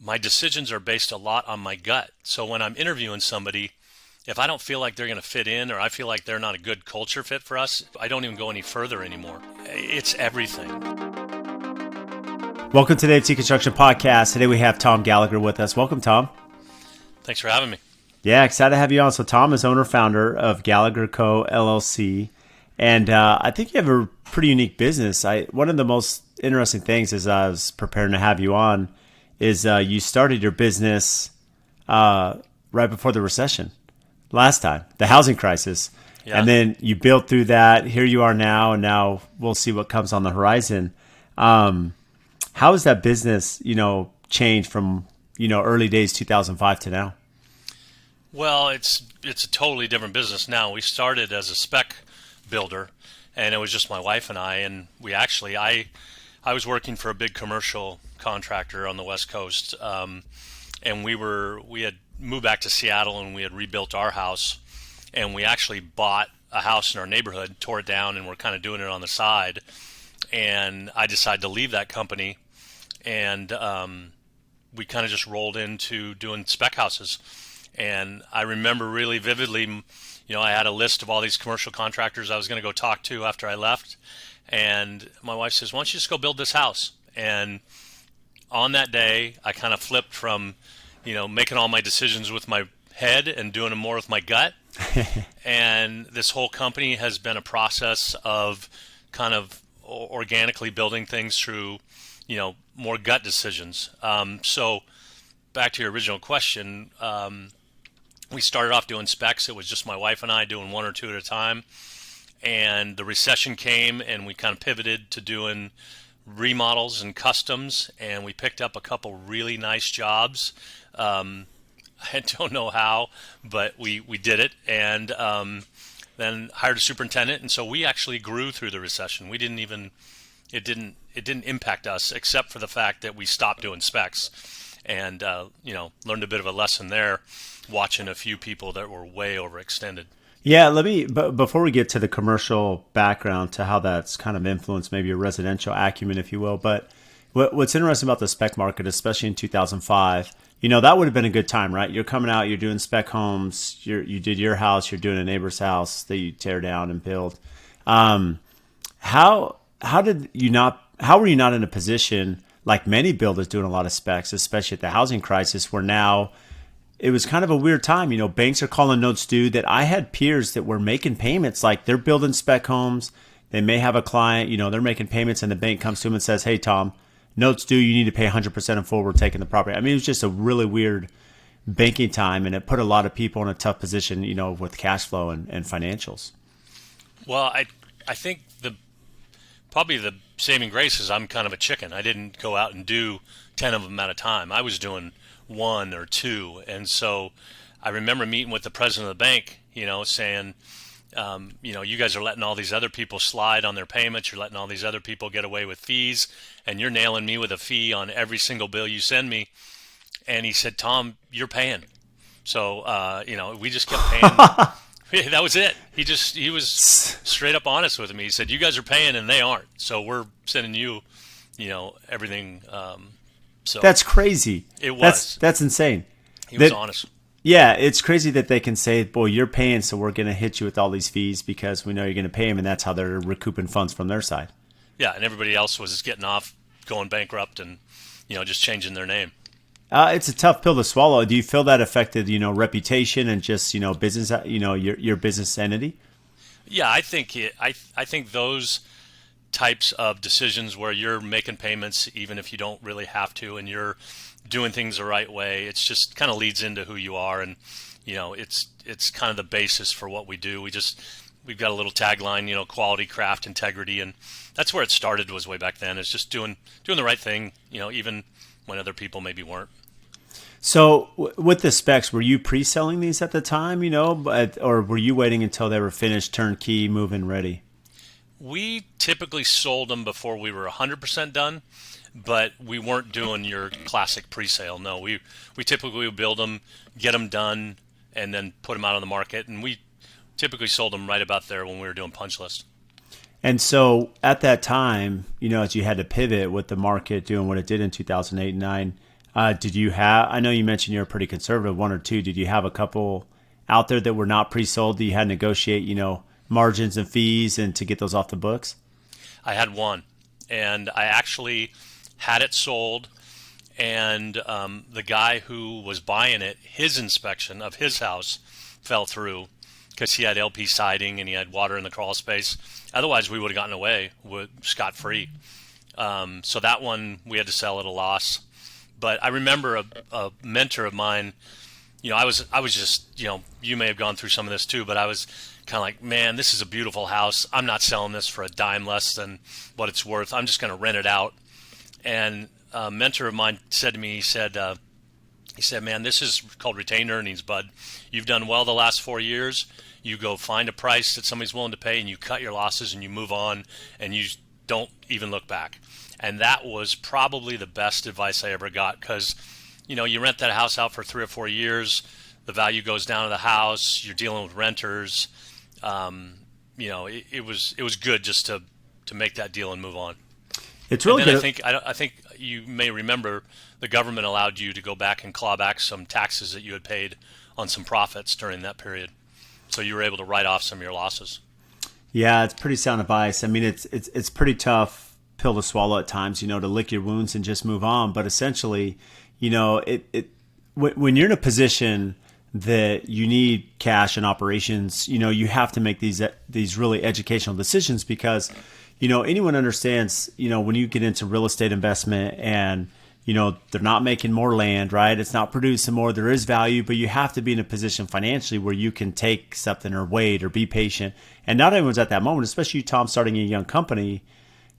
my decisions are based a lot on my gut. So when I'm interviewing somebody, if I don't feel like they're going to fit in or I feel like they're not a good culture fit for us, I don't even go any further anymore. It's everything. Welcome to the AFT Construction Podcast. Today we have Tom Gallagher with us. Welcome, Tom. Thanks for having me. Yeah, excited to have you on. So Tom is owner-founder of Gallagher Co. LLC. And I think you have a pretty unique business. One of the most interesting things as I was preparing to have you on is you started your business right before the recession last time, the housing crisis. Yeah. And then you built through that. Here you are now, and now we'll see what comes on the horizon. How has that business, changed from, early days 2005 to now? Well, it's a totally different business now. We started as a spec builder, and it was just my wife and and we actually I was working for a big commercial contractor on the West Coast, and we had moved back to Seattle and we had rebuilt our house, and we actually bought a house in our neighborhood, tore it down, and we're kind of doing it on the side. And I decided to leave that company, and we kind of just rolled into doing spec houses. And I remember really vividly, I had a list of all these commercial contractors I was going to go talk to after I left. And my wife says, "Why don't you just go build this house?" And on that day, I kind of flipped from, making all my decisions with my head and doing them more with my gut. And this whole company has been a process of kind of organically building things through, more gut decisions. So back to your original question, we started off doing specs. It was just my wife and I doing one or two at a time. And the recession came and we kind of pivoted to doing remodels and customs. And we picked up a couple really nice jobs. I don't know how, but we did it. And then hired a superintendent. And so we actually grew through the recession. It didn't impact us except for the fact that we stopped doing specs. And, learned a bit of a lesson there, watching a few people that were way overextended. Yeah, but before we get to the commercial background to how that's kind of influenced maybe your residential acumen, if you will, but what's interesting about the spec market, especially in 2005, that would have been a good time, right? You're coming out, you're doing spec homes, you did your house, you're doing a neighbor's house that you tear down and build. How were you not in a position like many builders doing a lot of specs, especially at the housing crisis, where now it was kind of a weird time. Banks are calling notes due. That I had peers that were making payments, like they're building spec homes. They may have a client, they're making payments, and the bank comes to them and says, "Hey, Tom, notes due. You need to pay 100% in full. We're taking the property." I mean, it was just a really weird banking time, and it put a lot of people in a tough position, with cash flow and financials. Well, I think probably the saving grace is I'm kind of a chicken. I didn't go out and do 10 of them at a time. I was doing one or two. And so I remember meeting with the president of the bank, saying, you guys are letting all these other people slide on their payments. You're letting all these other people get away with fees, and you're nailing me with a fee on every single bill you send me. And he said, "Tom, you're paying." So, we just kept paying. That was it. He was straight up honest with me. He said, "You guys are paying and they aren't. So we're sending you, everything." So that's crazy. It was. That's insane. He was honest. Yeah, it's crazy that they can say, "Boy, you're paying, so we're going to hit you with all these fees because we know you're going to pay them," and that's how they're recouping funds from their side. Yeah, and everybody else was just getting off, going bankrupt, and just changing their name. It's a tough pill to swallow. Do you feel that affected, reputation and just, business, your business entity? Yeah, I think those types of decisions where you're making payments even if you don't really have to, and you're doing things the right way, it's just kind of leads into who you are, and it's kind of the basis for what we do. We've got a little tagline, quality, craft, integrity, and that's where it started. Was way back then. It's just doing the right thing, even when other people maybe weren't. So with the specs, were you pre-selling these at the time, or were you waiting until they were finished, turnkey, move-in ready? We typically sold them before we were 100% done, but we weren't doing your classic pre-sale. No, we typically would build them, get them done, and then put them out on the market. And we typically sold them right about there when we were doing punch list. And so at that time, as you had to pivot with the market doing what it did in 2008 and 9, Did you have? I know you mentioned you're pretty conservative, one or two. Did you have a couple out there that were not pre-sold that you had to negotiate, margins and fees, and to get those off the books? I had one, and I actually had it sold. And the guy who was buying it, his inspection of his house fell through because he had LP siding and he had water in the crawl space. Otherwise, we would have gotten away scot-free. So that one we had to sell at a loss. But I remember a mentor of mine. I was just, you may have gone through some of this too, but I was kind of like, man, this is a beautiful house. I'm not selling this for a dime less than what it's worth. I'm just going to rent it out. And a mentor of mine said to me, he said, man, this is called retained earnings, bud. You've done well the last 4 years. You go find a price that somebody's willing to pay, and you cut your losses, and you move on, and you don't even look back. And that was probably the best advice I ever got, because, you rent that house out for 3 or 4 years, the value goes down to the house, you're dealing with renters. It was good just to make that deal and move on. It's really good. I think you may remember the government allowed you to go back and claw back some taxes that you had paid on some profits during that period, so you were able to write off some of your losses. Yeah, it's pretty sound advice. I mean, it's pretty tough pill to swallow at times, to lick your wounds and just move on. But essentially, when you're in a position that you need cash and operations, you have to make these really educational decisions, because anyone understands, when you get into real estate investment and, they're not making more land, right? It's not producing more. There is value, but you have to be in a position financially where you can take something or wait or be patient. And not everyone's at that moment, especially you, Tom, starting a young company.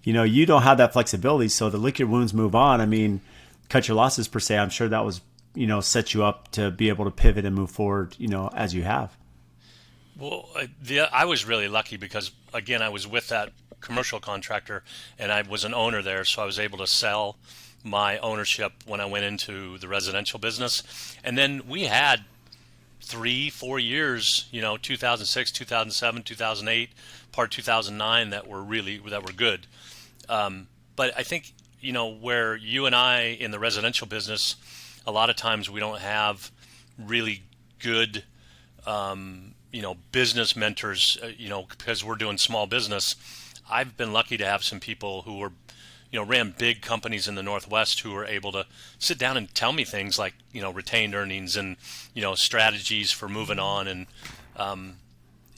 You don't have that flexibility. So to lick your wounds, move on. I mean, cut your losses per se. I'm sure that was, set you up to be able to pivot and move forward, as you have. Well, I was really lucky because, again, I was with that commercial contractor and I was an owner there, so I was able to sell my ownership when I went into the residential business. And then we had 3-4 years, 2006, 2007, 2008, part 2009 that were good. But I think, where you and I in the residential business, a lot of times we don't have really good, business mentors, because we're doing small business. I've been lucky to have some people who were, ran big companies in the Northwest who were able to sit down and tell me things like, retained earnings and, strategies for moving on. And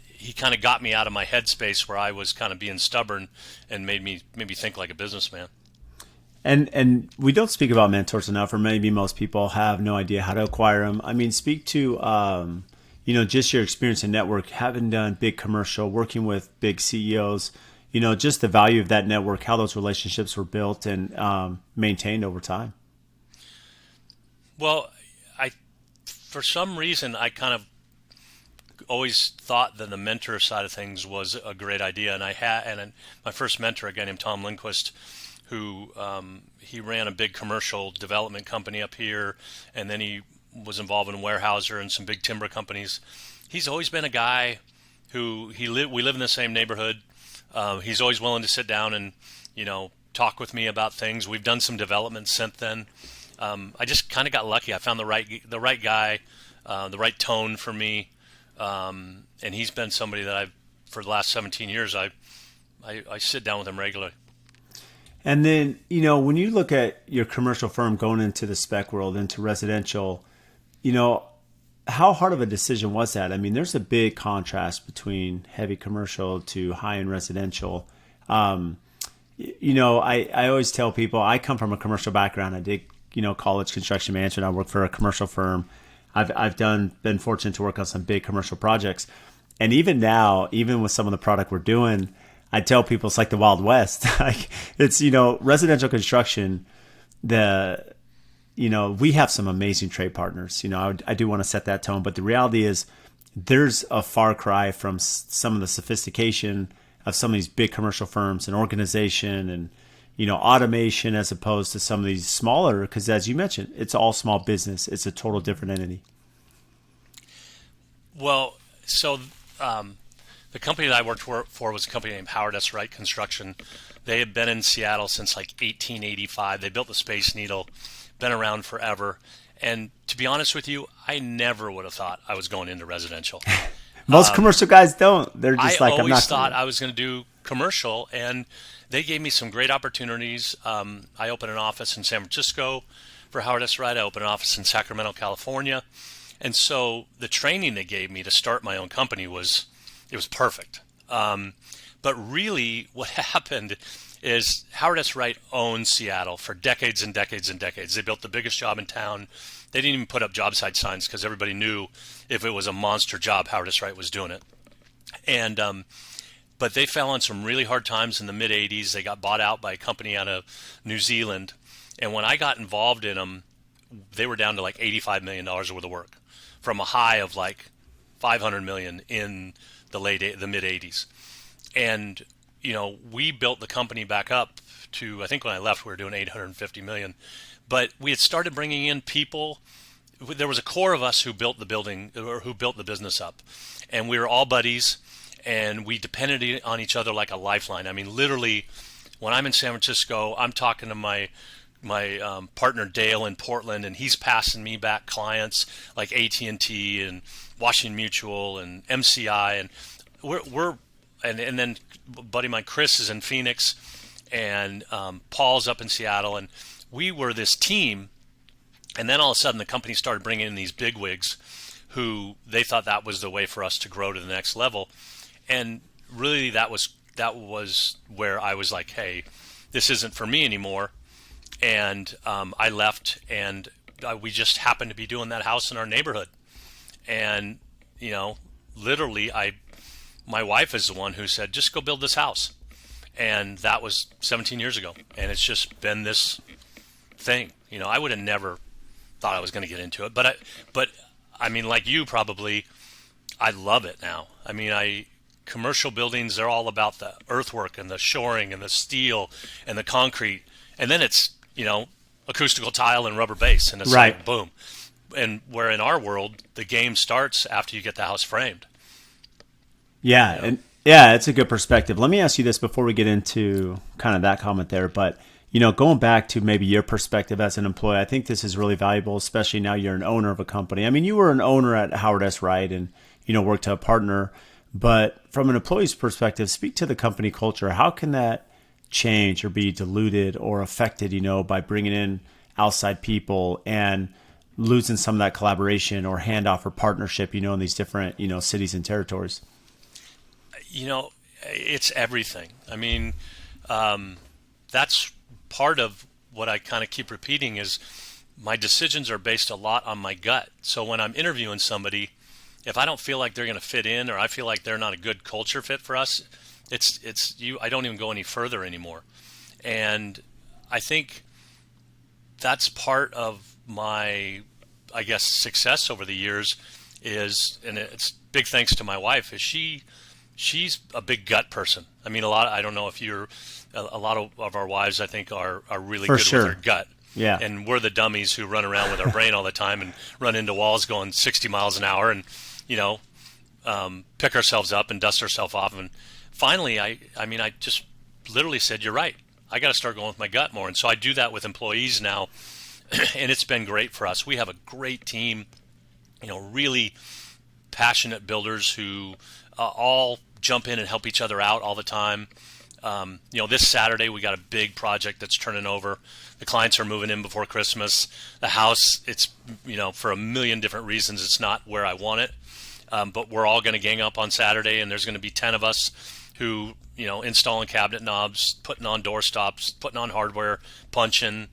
he kind of got me out of my headspace where I was kind of being stubborn and made me think like a businessman. And we don't speak about mentors enough, or maybe most people have no idea how to acquire them. I mean, speak to, just your experience in network, having done big commercial, working with big CEOs, just the value of that network, how those relationships were built and maintained over time. Well, for some reason, I kind of always thought that the mentor side of things was a great idea. And my first mentor, a guy named Tom Lindquist, who he ran a big commercial development company up here, and then he was involved in Weyerhaeuser and some big timber companies. He's always been a guy who we live in the same neighborhood. He's always willing to sit down and, talk with me about things. We've done some development since then. I just kind of got lucky. I found the right guy, the right tone for me. And he's been somebody that for the last 17 years, I sit down with him regularly. And then, when you look at your commercial firm going into the spec world, into residential, how hard of a decision was that? I mean, there's a big contrast between heavy commercial to high-end residential. I always tell people I come from a commercial background. I did, college construction management. I work for a commercial firm. I've been fortunate to work on some big commercial projects. And even now, even with some of the product we're doing, I tell people it's like the Wild West. Like it's, residential construction, we have some amazing trade partners. I do want to set that tone, but the reality is there's a far cry from some of the sophistication of some of these big commercial firms and organization and, automation as opposed to some of these smaller, because as you mentioned, it's all small business. It's a total different entity. Well, so the company that I worked for was a company named Howard S. Wright Construction. They had been in Seattle since like 1885. They built the Space Needle been around forever. And to be honest with you, I never would have thought I was going into residential. Most commercial guys don't. They're just I like, I'm not always thought gonna. I was going to do commercial, and they gave me some great opportunities. I opened an office in San Francisco for Howard S. Wright. I opened an office in Sacramento, California. And so the training they gave me to start my own company was perfect. But really what happened is Howard S. Wright owned Seattle for decades and decades and decades. They built the biggest job in town. They didn't even put up job site signs because everybody knew if it was a monster job, Howard S. Wright was doing it. And but they fell on some really hard times in the mid 80s. They got bought out by a company out of New Zealand. And when I got involved in them, they were down to like $85 million worth of work from a high of like 500 million in the mid 80s. And, we built the company back up to, I think when I left, we were doing 850 million. But we had started bringing in people. There was a core of us who built the building, or who built the business up. And we were all buddies, and we depended on each other like a lifeline. I mean, literally, when I'm in San Francisco, I'm talking to my partner Dale in Portland, and he's passing me back clients like AT&T and Washington Mutual and MCI, and we're and then buddy mine Chris is in Phoenix, and Paul's up in Seattle, and we were this team. And then all of a sudden the company started bringing in these bigwigs who they thought that was the way for us to grow to the next level. And really that was where I was like, hey, this isn't for me anymore. And I left, and we just happened to be doing that house in our neighborhood. And, literally my wife is the one who said, just go build this house. And that was 17 years ago. And it's just been this thing. I would have never thought I was going to get into it. But I mean, like you probably, I love it now. I mean, commercial buildings, they're all about the earthwork and the shoring and the steel and the concrete. And then it's, acoustical tile and rubber base. And it's Right. like, boom. And where in our world, the game starts after you get the house framed. Yeah, and yeah, it's a good perspective. Let me ask you this before we get into kind of that comment there. But going back to maybe your perspective as an employee, I think this is really valuable, especially now you're an owner of a company. I mean, you were an owner at Howard S. Wright and worked to a partner. But from an employee's perspective, speak to the company culture. How can that change or be diluted or affected, by bringing in outside people and losing some of that collaboration or handoff or partnership, in these different, cities and territories? It's everything. I mean, that's part of what I kind of keep repeating is my decisions are based a lot on my gut. So when I'm interviewing somebody, if I don't feel like they're going to fit in, or I feel like they're not a good culture fit for us, I don't even go any further anymore. And I think that's part of my, I guess, success over the years is, and it's big thanks to my wife, is she's a big gut person. I mean, I don't know if a lot of our wives, I think, are really For good sure. with their gut. Yeah. And we're the dummies who run around with our brain all the time and run into walls going 60 miles an hour and, pick ourselves up and dust ourselves off. And finally, I just literally said, you're right. I got to start going with my gut more. And so I do that with employees now. And it's been great for us. We have a great team, really passionate builders who all jump in and help each other out all the time. This Saturday we got a big project that's turning over. The clients are moving in before Christmas. The house, it's, for a million different reasons, it's not where I want it. But we're all going to gang up on Saturday, and there's going to be 10 of us who, installing cabinet knobs, putting on door stops, putting on hardware, punching,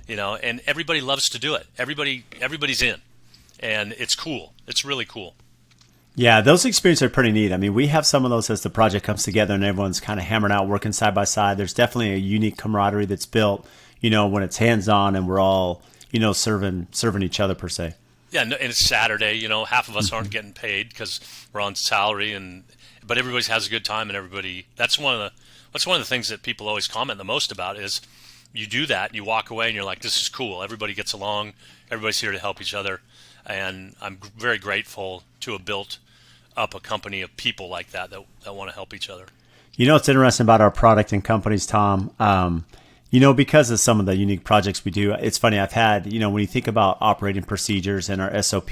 and everybody loves to do it. Everybody's in, and it's cool. It's really cool. Yeah, those experiences are pretty neat. I mean, we have some of those as the project comes together and everyone's kind of hammering out, working side by side. There's definitely a unique camaraderie that's built, when it's hands-on and we're all, serving each other per se. Yeah, and it's Saturday. Half of us aren't getting paid because we're on salary, but everybody has a good time, and everybody. That's one of the things that people always comment the most about is you do that, you walk away, and you're like, this is cool. Everybody gets along. Everybody's here to help each other, and I'm very grateful to have built up a company of people like that want to help each other. What's interesting about our product and companies, Tom, Because of some of the unique projects we do, it's funny. I've had, when you think about operating procedures and our SOP,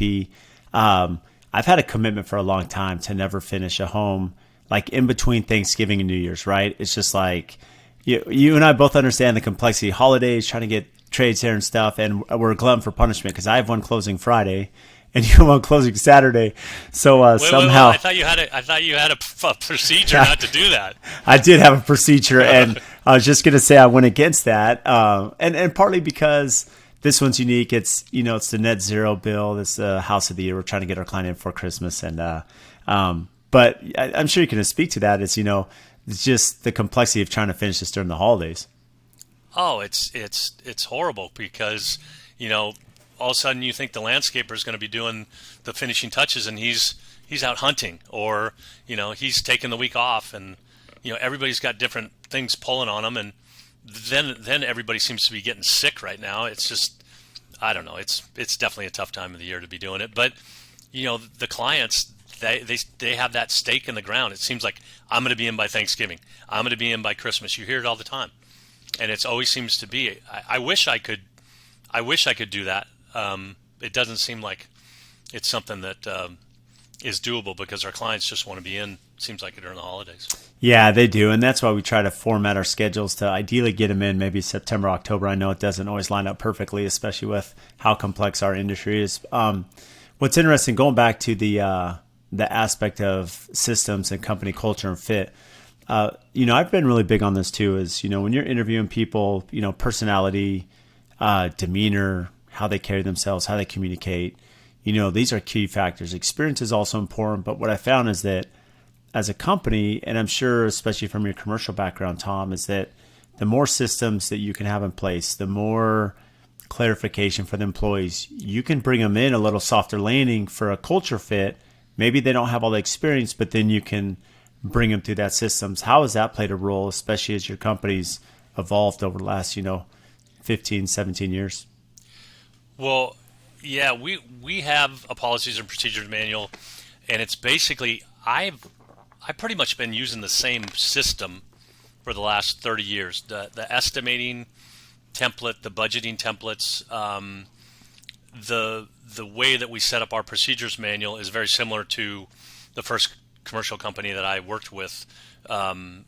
I've had a commitment for a long time to never finish a home like in between Thanksgiving and New Year's, right? It's just like you and I both understand the complexity of holidays, trying to get trades here and stuff, and we're a glutton for punishment because I have one closing Friday and you have one closing Saturday. So somehow wait. I thought you had a procedure not to do that. I did have a procedure, and I was just gonna say I went against that, and partly because this one's unique. It's it's the net zero bill. This house of the year. We're trying to get our client in for Christmas, and but I'm sure you can speak to that. It's just the complexity of trying to finish this during the holidays. Oh, it's horrible because all of a sudden you think the landscaper is going to be doing the finishing touches, and he's out hunting, or he's taking the week off, and everybody's got different things pulling on them, and then everybody seems to be getting sick right now. It's just, I don't know. It's definitely a tough time of the year to be doing it, but the clients, they have that stake in the ground. It seems like I'm going to be in by Thanksgiving. I'm going to be in by Christmas. You hear it all the time, and it always seems to be. I wish I could do that. It doesn't seem like it's something that is doable because our clients just want to be in. Seems like during the holidays. Yeah, they do, and that's why we try to format our schedules to ideally get them in maybe September, October. I know it doesn't always line up perfectly, especially with how complex our industry is. What's interesting, going back to the aspect of systems and company culture and fit, I've been really big on this too. Is when you're interviewing people, personality, demeanor, how they carry themselves, how they communicate. These are key factors. Experience is also important, but what I found is that as a company, and I'm sure especially from your commercial background, Tom, is that the more systems that you can have in place, the more clarification for the employees, you can bring them in a little softer landing for a culture fit. Maybe they don't have all the experience, but then you can bring them through that systems. How has that played a role, especially as your company's evolved over the last, 15, 17 years? Well, yeah, we have a policies and procedures manual, and it's basically I've pretty much been using the same system for the last 30 years. The estimating template, the budgeting templates, the way that we set up our procedures manual is very similar to the first commercial company that I worked with. And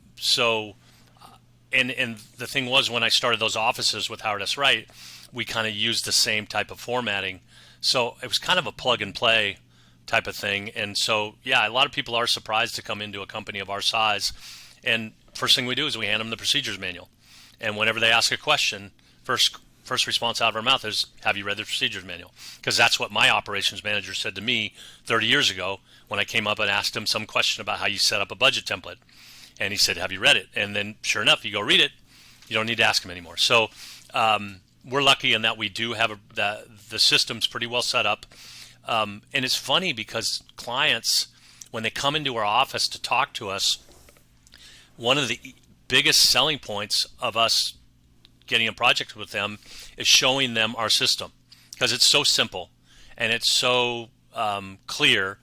the thing was, when I started those offices with Howard S. Wright, we kind of used the same type of formatting. So it was kind of a plug and play type of thing. And so, yeah, a lot of people are surprised to come into a company of our size. And first thing we do is we hand them the procedures manual. And whenever they ask a question, first response out of our mouth is, have you read the procedures manual? Because that's what my operations manager said to me 30 years ago when I came up and asked him some question about how you set up a budget template. And he said, have you read it? And then sure enough, you go read it. You don't need to ask him anymore. So we're lucky in that we do have the system's pretty well set up. And it's funny because clients, when they come into our office to talk to us, one of the biggest selling points of us getting a project with them is showing them our system, because it's so simple and it's so clear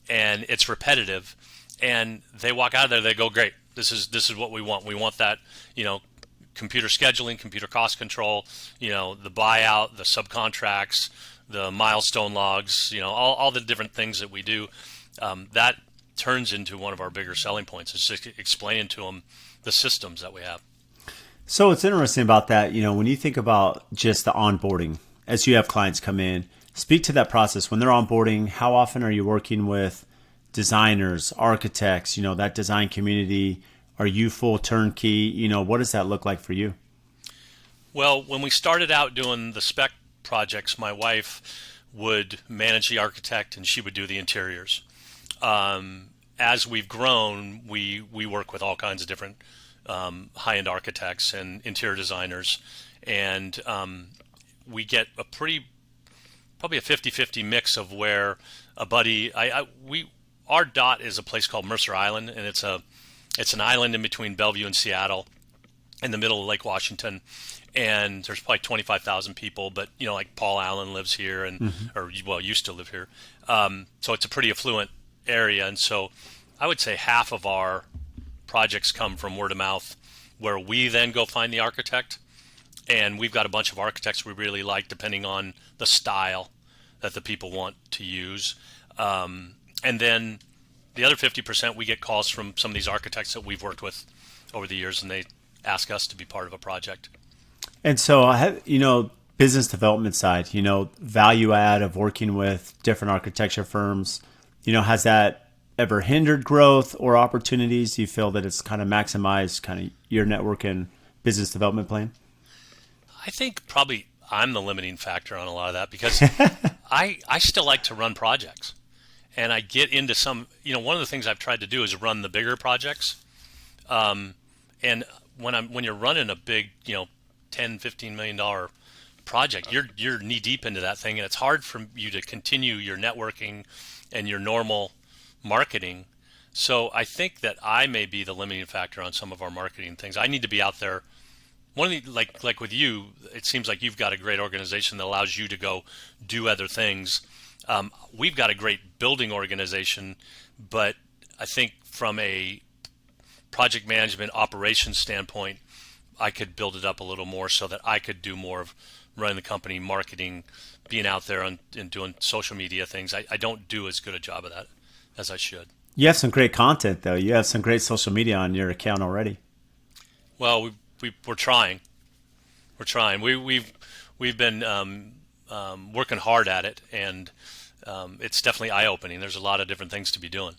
and it's repetitive, and they walk out of there, they go, great, this is what we want. We want that, computer scheduling, computer cost control, the buyout, the subcontracts, the milestone logs, all the different things that we do. That turns into one of our bigger selling points. It's just explaining to them the systems that we have. So what's interesting about that, when you think about just the onboarding, as you have clients come in, speak to that process. When they're onboarding, how often are you working with designers, architects, that design community? Are you full turnkey? What does that look like for you? Well, when we started out doing the spec projects, my wife would manage the architect and she would do the interiors. As we've grown, we work with all kinds of different high-end architects and interior designers, and we get probably a 50-50 mix of where a buddy, our dot is a place called Mercer Island, and it's an island in between Bellevue and Seattle in the middle of Lake Washington. And there's probably 25,000 people, but like Paul Allen lives here, and used to live here. So it's a pretty affluent area, and so I would say half of our projects come from word of mouth, where we then go find the architect, and we've got a bunch of architects we really like, depending on the style that the people want to use. And then the other 50%, we get calls from some of these architects that we've worked with over the years, and they ask us to be part of a project. And so, business development side, value add of working with different architecture firms, has that ever hindered growth or opportunities? Do you feel that it's kind of maximized kind of your network and business development plan? I think probably I'm the limiting factor on a lot of that, because I still like to run projects. And I get into some, one of the things I've tried to do is run the bigger projects. And when you're running a big, $10-15 million project, you're knee deep into that thing, and it's hard for you to continue your networking and your normal marketing. So I think that I may be the limiting factor on some of our marketing things. I need to be out there. One of the, like with you, it seems like you've got a great organization that allows you to go do other things. We've got a great building organization, but I think from a project management operations standpoint, I could build it up a little more so that I could do more of running the company, marketing, being out there and doing social media things. I don't do as good a job of that as I should. You have some great content, though. You have some great social media on your account already. Well, we're trying. We're trying. We've been working hard at it, and it's definitely eye-opening. There's a lot of different things to be doing.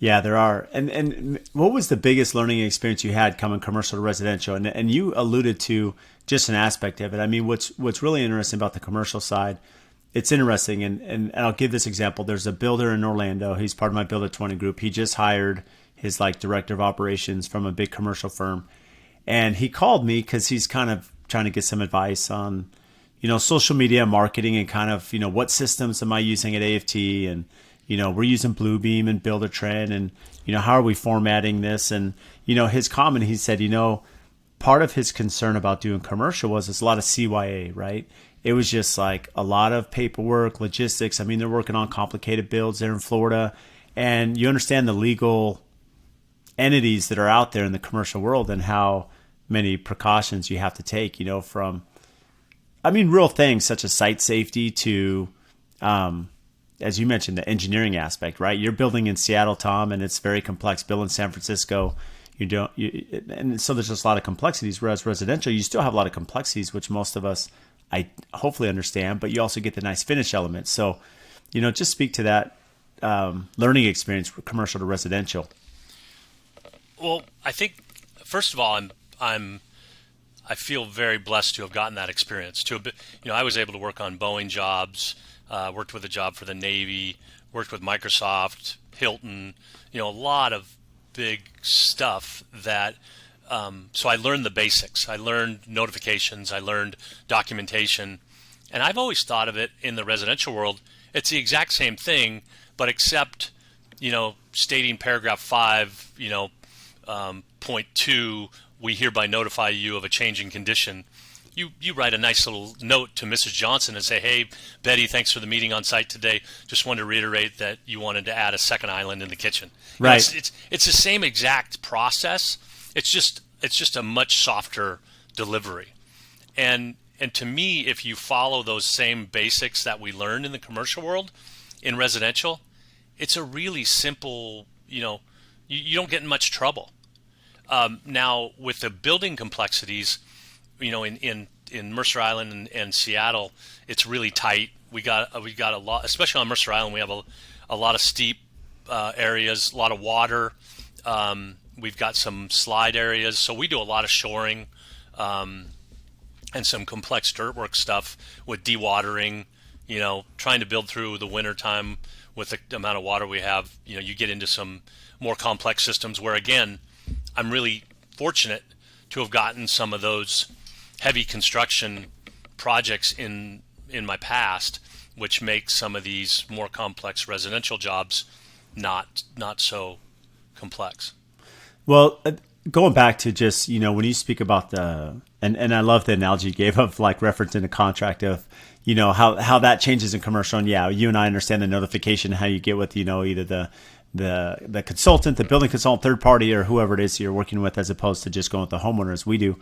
Yeah, there are. And what was the biggest learning experience you had coming commercial to residential? And you alluded to just an aspect of it. I mean, what's really interesting about the commercial side, it's interesting. And I'll give this example. There's a builder in Orlando. He's part of my Builder 20 group. He just hired his director of operations from a big commercial firm. And he called me because he's kind of trying to get some advice on, social media marketing and kind of, what systems am I using at AFT? And, we're using Bluebeam and Buildertrend, and, how are we formatting this? And, his comment, he said, part of his concern about doing commercial was it's a lot of CYA, right? It was just like a lot of paperwork, logistics. I mean, they're working on complicated builds there in Florida, and you understand the legal entities that are out there in the commercial world and how many precautions you have to take, from, real things such as site safety to, as you mentioned, the engineering aspect, right? You're building in Seattle, Tom, and it's very complex. Build in San Francisco, and so there's just a lot of complexities. Whereas residential, you still have a lot of complexities, which most of us, I hopefully understand, but you also get the nice finish elements. So, just speak to that learning experience from commercial to residential. Well, I think first of all, I feel very blessed to have gotten that experience. I was able to work on Boeing jobs. Worked with a job for the Navy, worked with Microsoft, Hilton, a lot of big stuff that, so I learned the basics. I learned notifications, I learned documentation, and I've always thought of it in the residential world, it's the exact same thing, but except, stating paragraph 5, point 2, we hereby notify you of a change in condition. You write a nice little note to Mrs. Johnson and say, hey, Betty, thanks for the meeting on site today. Just wanted to reiterate that you wanted to add a second island in the kitchen. Right. It's the same exact process. It's just a much softer delivery. And to me, if you follow those same basics that we learned in the commercial world, in residential, it's a really simple, you don't get in much trouble. Now, with the building complexities, in Mercer Island and Seattle, it's really tight. We got a lot, especially on Mercer Island. We have a lot of steep areas, a lot of water. We've got some slide areas, so we do a lot of shoring and some complex dirt work stuff with dewatering. Trying to build through the winter time with the amount of water we have. You get into some more complex systems where, again, I'm really fortunate to have gotten some of those heavy construction projects in my past, which makes some of these more complex residential jobs not so complex. Well, going back to just, when you speak about and I love the analogy you gave of referencing a contract of, how that changes in commercial. And yeah, you and I understand the notification, how you get with, either the consultant, the building consultant, third party, or whoever it is you're working with, as opposed to just going with the homeowner as we do.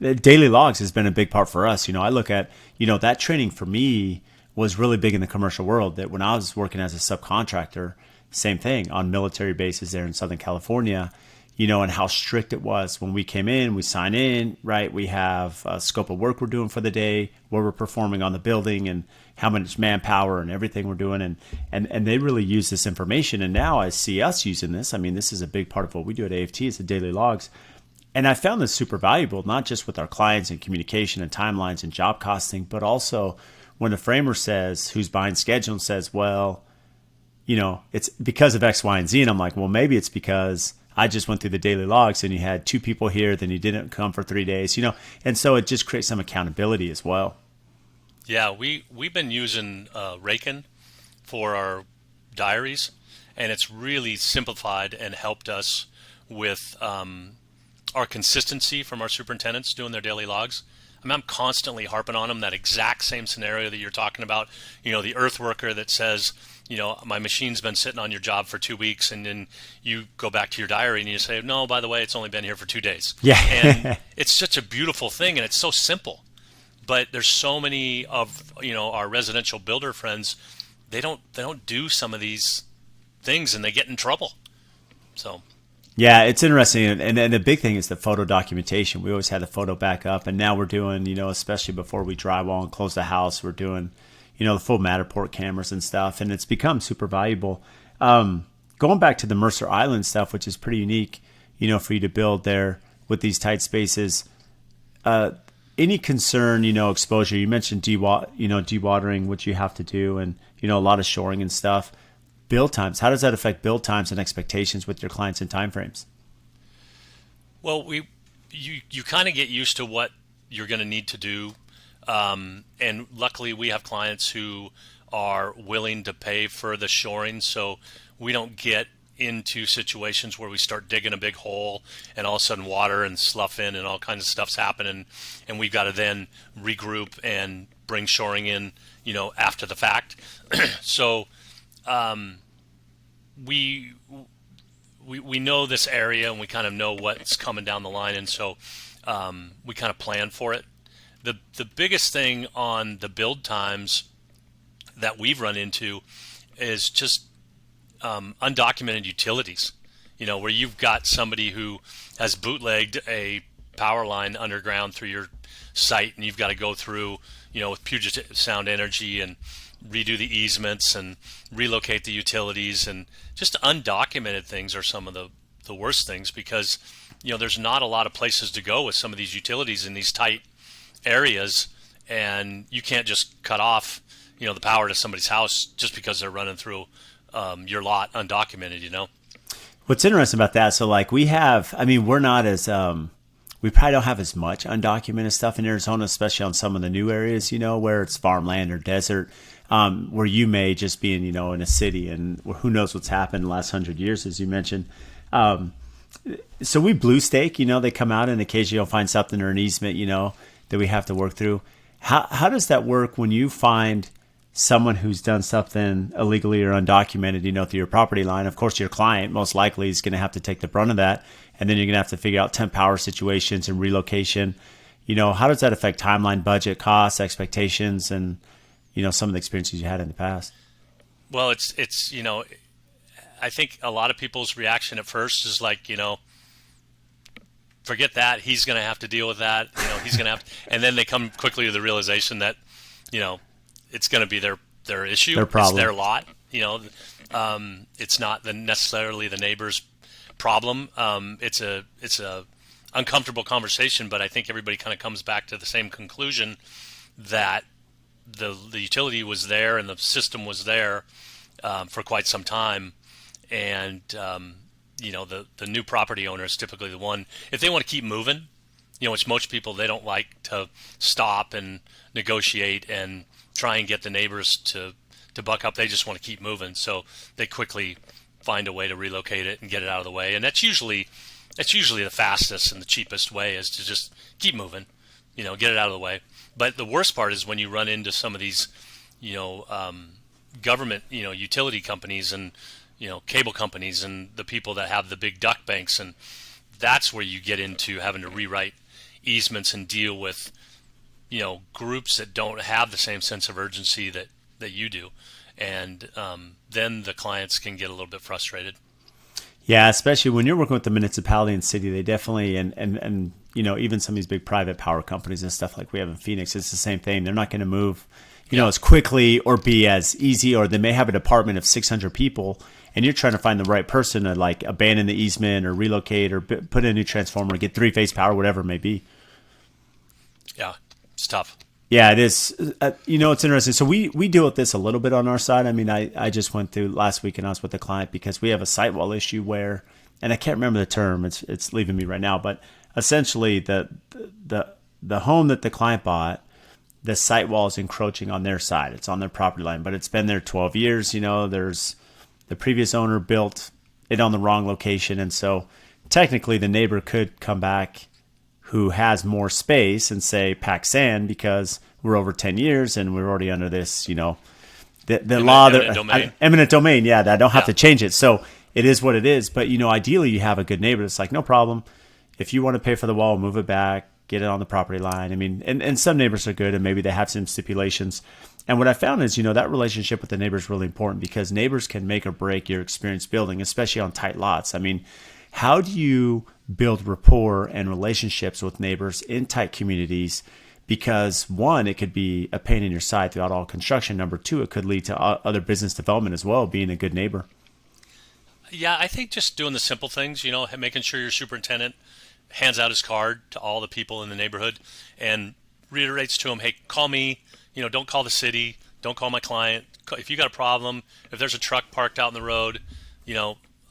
Daily logs has been a big part for us. I look at, that training for me was really big in the commercial world. That when I was working as a subcontractor, same thing on military bases there in Southern California, and how strict it was when we came in, we sign in, right? We have a scope of work we're doing for the day, where we're performing on the building, and how much manpower and everything we're doing. And they really use this information. And now I see us using this. I mean, this is a big part of what we do at AFT is the daily logs. And I found this super valuable, not just with our clients and communication and timelines and job costing, but also when the framer says, who's behind schedule, and says, well, it's because of X, Y, and Z. And I'm like, well, maybe it's because I just went through the daily logs and you had 2 people here, then you didn't come for 3 days, and so it just creates some accountability as well. Yeah, we've been using Raken for our diaries, and it's really simplified and helped us with our consistency from our superintendents doing their daily logs. I mean, I'm constantly harping on them, that exact same scenario that you're talking about. The earth worker that says, my machine's been sitting on your job for 2 weeks, and then you go back to your diary and you say, no, by the way, it's only been here for 2 days. Yeah. And it's such a beautiful thing, and it's so simple. But there's so many of, our residential builder friends, they don't do some of these things, and they get in trouble. So. Yeah, it's interesting. And the big thing is the photo documentation. We always had the photo back up, and now we're doing, especially before we drywall and close the house, we're doing, the full Matterport cameras and stuff, and it's become super valuable. Going back to the Mercer Island stuff, which is pretty unique, for you to build there with these tight spaces. Any concern, exposure? You mentioned dewatering, which you have to do, and a lot of shoring and stuff. Build times. How does that affect build times and expectations with your clients and timeframes? Well, you kind of get used to what you're going to need to do, and luckily we have clients who are willing to pay for the shoring, so we don't get into situations where we start digging a big hole and all of a sudden water and slough in and all kinds of stuff's happening, and we've got to then regroup and bring shoring in, after the fact. So we know this area, and we kind of know what's coming down the line, and so we kind of plan for it. The biggest thing on the build times that we've run into is just undocumented utilities, where you've got somebody who has bootlegged a power line underground through your site, and you've got to go through, with Puget Sound Energy and redo the easements and relocate the utilities, and just undocumented things are some of the worst things, because there's not a lot of places to go with some of these utilities in these tight areas, and you can't just cut off the power to somebody's house just because they're running through your lot undocumented. What's interesting about that, so like we're not as we probably don't have as much undocumented stuff in Arizona, especially on some of the new areas, where it's farmland or desert, where you may just be in, in a city, and who knows what's happened in the last 100 years, as you mentioned. So we blue stake, they come out and occasionally you'll find something or an easement, that we have to work through. How does that work when you find someone who's done something illegally or undocumented, through your property line? Of course, your client most likely is going to have to take the brunt of that. And then you're going to have to figure out temp power situations and relocation. How does that affect timeline, budget, costs, expectations, and, some of the experiences you had in the past? Well, it's I think a lot of people's reaction at first is like, forget that. He's going to have to deal with that. He's going to have to, and then they come quickly to the realization that, it's going to be their issue. Their problem. It's their lot. It's not necessarily the neighbor's problem. It's a uncomfortable conversation, but I think everybody kind of comes back to the same conclusion, that the utility was there and the system was there for quite some time, and the new property owner is typically the one, if they want to keep moving, which most people, they don't like to stop and negotiate and try and get the neighbors to buck up. They just want to keep moving, so they quickly find a way to relocate it and get it out of the way. And that's usually the fastest and the cheapest way, is to just keep moving, get it out of the way. But the worst part is when you run into some of these, government, utility companies and, cable companies, and the people that have the big duck banks, and that's where you get into having to rewrite easements and deal with, groups that don't have the same sense of urgency that you do. And then the clients can get a little bit frustrated. Yeah, especially when you're working with the municipality and city, they definitely, and even some of these big private power companies and stuff like we have in Phoenix, it's the same thing. They're not going to move, as quickly or be as easy, or they may have a department of 600 people and you're trying to find the right person to like abandon the easement or relocate or put in a new transformer, get 3-phase power, whatever it may be. Yeah, it's tough. Yeah, it is. It's interesting. So we deal with this a little bit on our side. I mean, I just went through last week and I was with a client because we have a sidewall issue where, and I can't remember the term. It's leaving me right now. But essentially, the home that the client bought, the sidewall is encroaching on their side. It's on their property line, but it's been there 12 years. There's the previous owner built it on the wrong location, and so technically the neighbor could come back who has more space and say pack sand because we're over 10 years and we're already under this, the law, eminent domain. Eminent domain. Yeah, I don't have to change it. So it is what it is. But, ideally you have a good neighbor that's like, no problem. If you want to pay for the wall, move it back, get it on the property line. I mean, and some neighbors are good and maybe they have some stipulations. And what I found is, that relationship with the neighbor is really important because neighbors can make or break your experience building, especially on tight lots. I mean, how do you build rapport and relationships with neighbors in tight communities? Because one, it could be a pain in your side throughout all construction. Number two, it could lead to other business development as well, being a good neighbor. Yeah, I think just doing the simple things, making sure your superintendent hands out his card to all the people in the neighborhood and reiterates to them, hey, call me, don't call the city, don't call my client. If you got a problem, if there's a truck parked out in the road,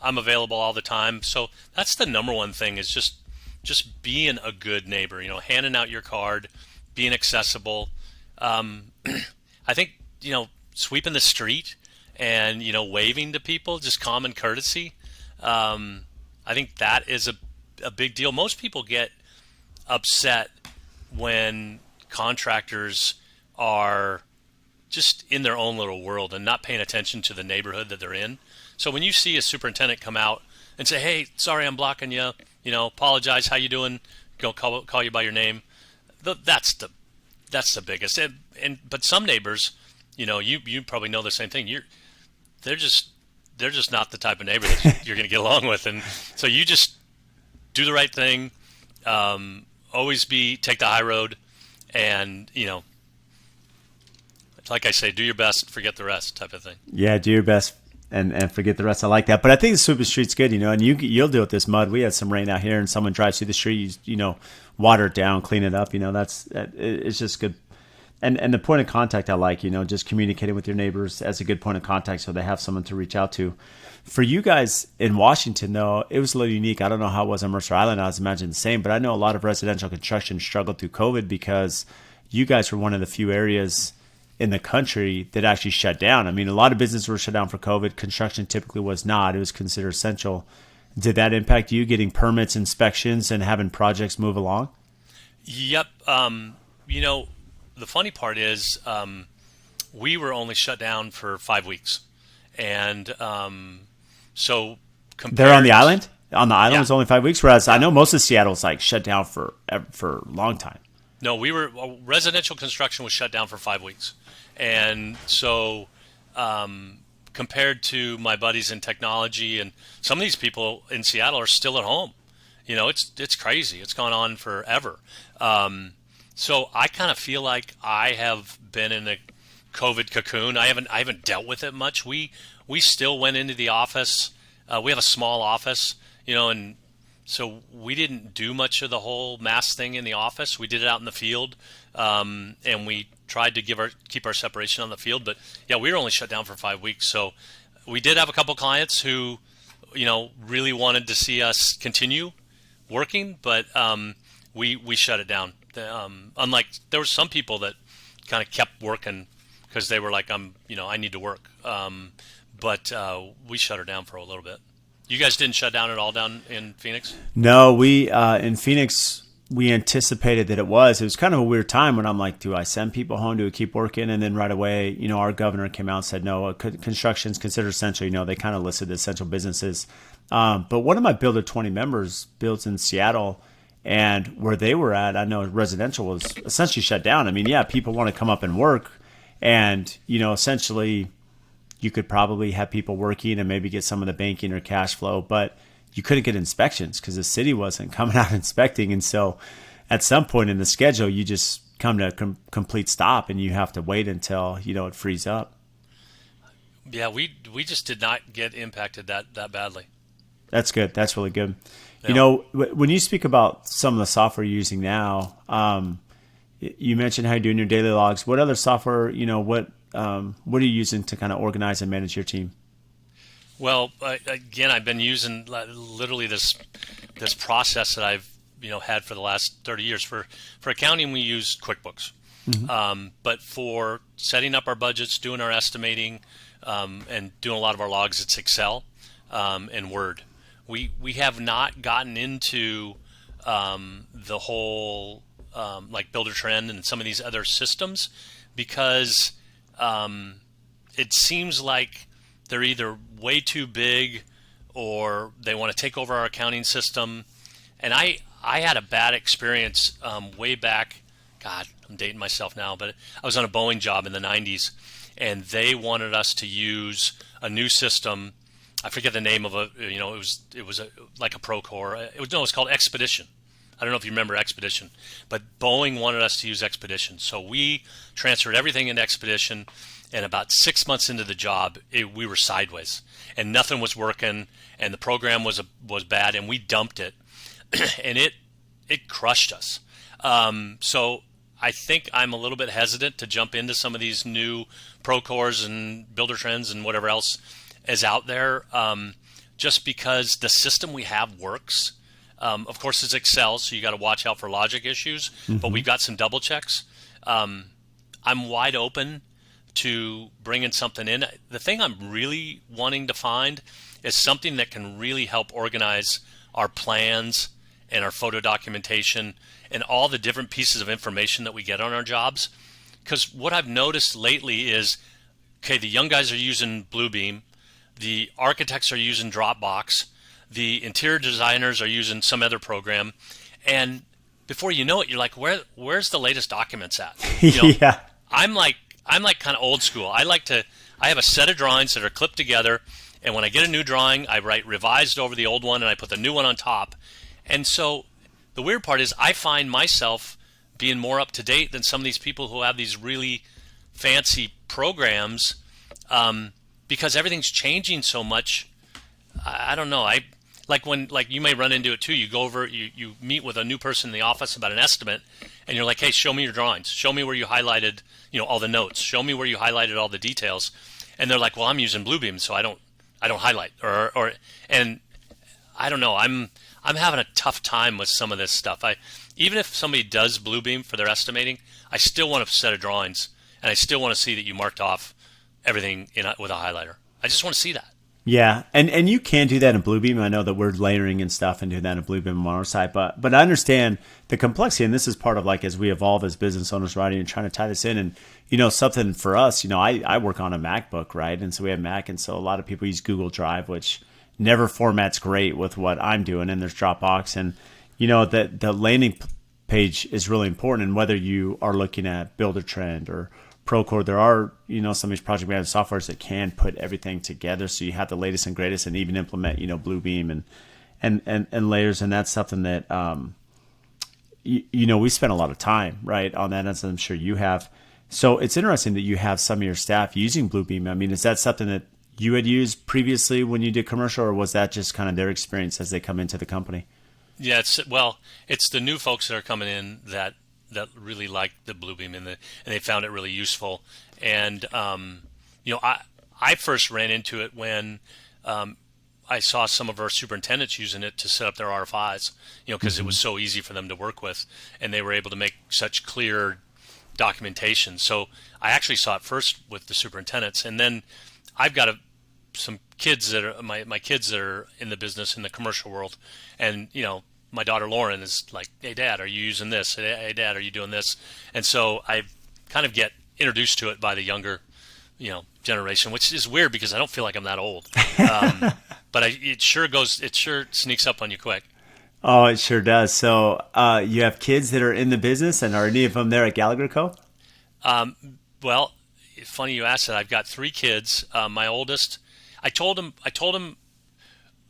I'm available all the time. So that's the number one thing is just being a good neighbor, handing out your card, being accessible. I think, sweeping the street and, waving to people, just common courtesy. I think that is a big deal. Most people get upset when contractors are just in their own little world and not paying attention to the neighborhood that they're in. So when you see a superintendent come out and say, hey, sorry, I'm blocking you, apologize, how you doing? Go call you by your name. That's the biggest. But some neighbors, you probably know the same thing. They're just not the type of neighbor that you're going to get along with. And so you just do the right thing. Always take the high road and, like I say, do your best, forget the rest type of thing. Yeah, do your best. And forget the rest. I like that. But I think the sweep the street's good, and you'll deal with this mud. We had some rain out here and someone drives through the street, water it down, clean it up. It's just good. And the point of contact I like, just communicating with your neighbors as a good point of contact so they have someone to reach out to. For you guys in Washington, though, it was a little unique. I don't know how it was on Mercer Island. I was imagining the same. But I know a lot of residential construction struggled through COVID because you guys were one of the few areas in the country that actually shut down. I mean, a lot of businesses were shut down for COVID. Construction typically was not. It was considered essential. Did that impact you getting permits, inspections, and having projects move along? Yep. The funny part is we were only shut down for 5 weeks. And so they're on the island? On the island, yeah. It was only 5 weeks, whereas I know most of Seattle's like shut down for a long time. No, residential construction was shut down for 5 weeks. And so compared to my buddies in technology and some of these people in Seattle are still at home. It's crazy. It's gone on forever. So I kind of feel like I have been in a COVID cocoon. I haven't dealt with it much. We still went into the office. We have a small office, and so we didn't do much of the whole mask thing in the office. We did it out in the field, and we tried to keep our separation on the field. But yeah, we were only shut down for 5 weeks. So we did have a couple clients who, really wanted to see us continue working, but we shut it down. Unlike there were some people that kind of kept working because they were like, I need to work. But we shut her down for a little bit. You guys didn't shut down at all down in Phoenix? No, we in Phoenix, we anticipated that it was. It was kind of a weird time when I'm like, do I send people home? Do we keep working? And then right away, our governor came out and said, no, construction is considered essential. They kind of listed essential businesses. But one of my Builder 20 members builds in Seattle, And where they were at, I know residential was essentially shut down. I mean, yeah, people want to come up and work, and essentially you could probably have people working and maybe get some of the banking or cash flow, but you couldn't get inspections because the city wasn't coming out inspecting. And so at some point in the schedule, you just come to a complete stop, and you have to wait until it frees up. Yeah, we just did not get impacted that badly. That's good. That's really good. Yeah. When you speak about some of the software you're using now, you mentioned how you're doing your daily logs. What other software, what are you using to kind of organize and manage your team? Well, again, I've been using literally this process that I've had for the last 30 years. For accounting, we use QuickBooks, but for setting up our budgets, doing our estimating, and doing a lot of our logs, it's Excel and Word. We have not gotten into the whole like Builder-Trend and some of these other systems because it seems like they're either way too big or they want to take over our accounting system. And I had a bad experience way back. God, I'm dating myself now, but I was on a Boeing job in the 90s, and they wanted us to use a new system. I forget the name of it. It was like a Procore. It was called Expedition. I don't know if you remember Expedition, but Boeing wanted us to use Expedition. So we transferred everything into Expedition, and about 6 months into the job, we were sideways, and nothing was working, and the program was bad, and we dumped it, and it crushed us. So I think I'm a little bit hesitant to jump into some of these new Procores and Builder-Trends and whatever else is out there, just because the system we have works. Of course, it's Excel, so you got to watch out for logic issues, but we've got some double checks. I'm wide open to bringing something in. The thing I'm really wanting to find is something that can really help organize our plans and our photo documentation and all the different pieces of information that we get on our jobs. Because what I've noticed lately is, okay, the young guys are using Bluebeam, the architects are using Dropbox, the interior designers are using some other program, and before you know it, you're like, where's the latest documents at? Yeah. I'm like kind of old school. I have a set of drawings that are clipped together, and when I get a new drawing, I write revised over the old one, and I put the new one on top. And so the weird part is I find myself being more up to date than some of these people who have these really fancy programs, because everything's changing so much. I don't know. Like you may run into it too. You go over, you meet with a new person in the office about an estimate, and you're like, hey, show me your drawings. Show me where you highlighted, all the notes. Show me where you highlighted all the details. And they're like, well, I'm using Bluebeam, so I don't highlight. And I don't know. I'm having a tough time with some of this stuff. Even if somebody does Bluebeam for their estimating, I still want a set of drawings, and I still want to see that you marked off everything with a highlighter. I just want to see that. Yeah, and you can do that in Bluebeam. I know that we're layering and stuff and doing that in Bluebeam on our side, but I understand the complexity, and this is part of as we evolve as business owners, right, and trying to tie this in. And something for us, I work on a MacBook, right, and so we have Mac, and so a lot of people use Google Drive, which never formats great with what I'm doing, and there's Dropbox, and the landing page is really important. And whether you are looking at Builder-Trend or Procore, there are some of these project management softwares that can put everything together, so you have the latest and greatest, and even implement Bluebeam and layers, and that's something that we spend a lot of time right on that, as I'm sure you have. So it's interesting that you have some of your staff using Bluebeam. I mean, is that something that you had used previously when you did Comercial, or was that just kind of their experience as they come into the company? Yeah, it's the new folks that are coming in that really like the Bluebeam and they found it really useful. And I first ran into it when I saw some of our superintendents using it to set up their RFIs, because it was so easy for them to work with, and they were able to make such clear documentation. So I actually saw it first with the superintendents, and then I've got some kids that are my kids that are in the business in the commercial world, and my daughter Lauren is like, hey Dad, are you using this? Hey Dad, are you doing this? And so I kind of get introduced to it by the younger generation, which is weird because I don't feel like I'm that old, but it sure sneaks up on you quick. Oh, it sure does. So, you have kids that are in the business, and are any of them there at Gallagher Co? Um, well, funny you asked that. I've got three kids. My oldest, I told him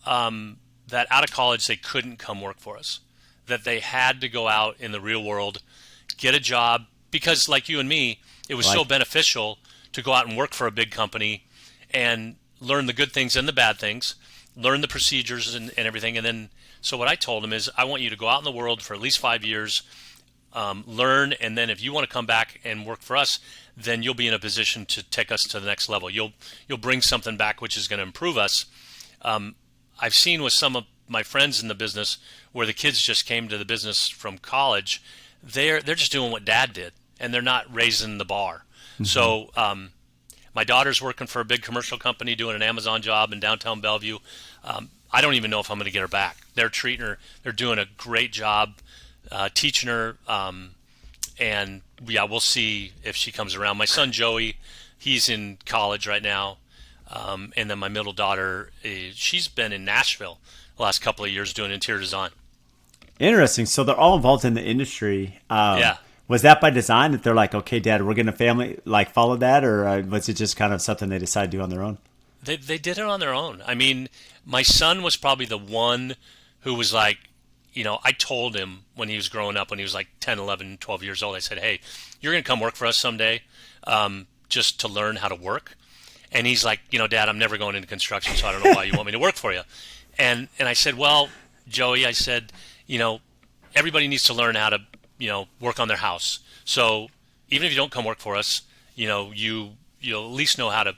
that out of college they couldn't come work for us, that they had to go out in the real world, get a job, because like you and me, it was so Like, beneficial to go out and work for a big company and learn the good things and the bad things, learn the procedures and everything. And then, so what I told him is, I want you to go out in the world for at least 5 years, learn, and then if you want to come back and work for us, then you'll be in a position to take us to the next level. You'll bring something back which is going to improve us. I've seen with some of my friends in the business where the kids just came to the business from college, they're just doing what dad did, and they're not raising the bar. So my daughter's working for a big commercial company doing an Amazon job in downtown Bellevue. I don't even know if I'm going to get her back. They're treating her. They're doing a great job teaching her, and yeah, we'll see if she comes around. My son Joey, he's in college right now, and then my middle daughter, she's been in Nashville the last couple of years doing interior design. interesting. So they're all involved in the industry. Yeah. Was that by design that they're like, okay, Dad, we're going to family like follow that, or was it just kind of something they decided to do on their own? They did it on their own. I mean, my son was probably the one who was like, I told him when he was growing up, when he was like 10, 11, 12 years old, I said, hey, you're going to come work for us someday, just to learn how to work. And he's like, Dad, I'm never going into construction, so I don't know why you want me to work for you. And I said, well, Joey, I said, everybody needs to learn how to, work on their house. So even if you don't come work for us, you'll at least know how to,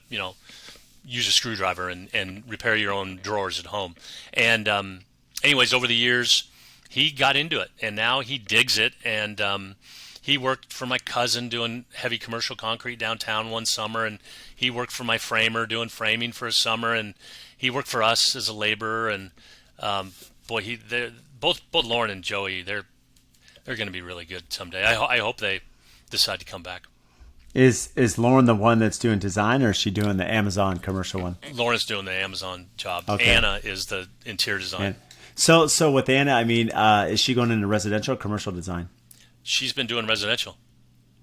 use a screwdriver and repair your own drawers at home. And anyways, over the years, he got into it, and now he digs it. And he worked for my cousin doing heavy commercial concrete downtown one summer, and he worked for my framer doing framing for a summer, and he worked for us as a laborer. And boy, they're both Lauren and Joey, they're going to be really good someday. I hope they decide to come back. Is Lauren the one that's doing design, or is she doing the Amazon commercial one? Lauren's doing the Amazon job. Okay. Anna is the interior design. And so with Anna, I mean, is she going into residential or commercial design? She's been doing residential.